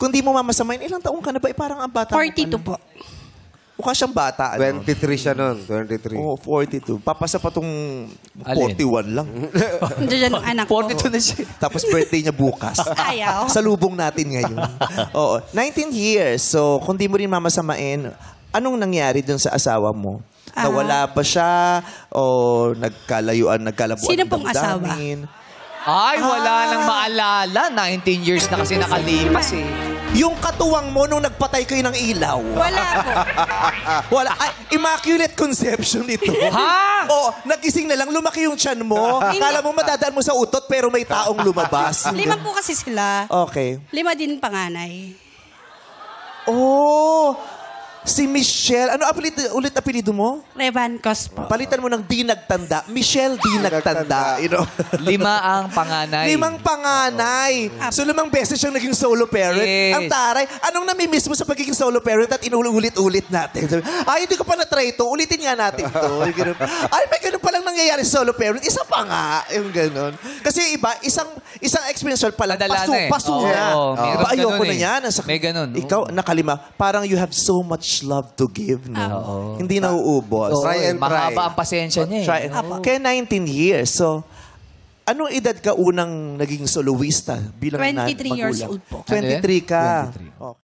kung di mo mamasamain, ilang taong ka na ba? Parang ang bata. 42 po. Mukha siyang bata. 23 siya nun. 23. Oo, 42. Papasa pa tong 41 lang. Diyan ang anak ko. 42 na siya. Tapos birthday niya bukas. Ayaw. Salubong natin ngayon. Oo, 19 years. So, kung di mo rin mamasamain, anong nangyari dun sa asawa mo? Nawala ba siya? O nagkalayuan, nagkalabuan? Sino pong asawa? Ay, wala nang maalala. 19 years na kasi nakalipas eh. Yung katuwang mo nung nagpatay kayo ng ilaw. Wala po. Wala. Ay, immaculate conception ito. Ha? Oo, nagising na lang, lumaki yung tiyan mo. Akala mo madadaan mo sa utot, pero may taong lumabas. 5 po kasi sila. Okay. 5 din panganay. Oh, si Michelle. Ano ulit apelido mo? Revan Cos po. Palitan mo ng di nagtanda. Michelle di nagtanda. You know? 5 ang panganay. 5 panganay. So, 5 beses siyang naging solo parent. Yes. Ang taray. Anong namimiss mo sa pagiging solo parent at inuulit-ulit natin? Ay, hindi ko pa na-try ito. Ulitin nga natin ito. Ganun. Ay, may ganun palang nangyayari sa solo parent. Isa pa nga. Yung ganun. Kasi iba, isang experience pa lang. Nadala na eh. Paso Oo, na. meron Ayoko ganun na eh. yan. May ganun. Ikaw, nakalima. Parang you have so much love to give, no? Hindi nauubos. Oo, Try and try. mahaba ang pasensya niya eh. Try and, kaya 19 years. So, anong edad ka unang naging soloista bilang 23 years magulang? old po. 23 ka. 23. Okay.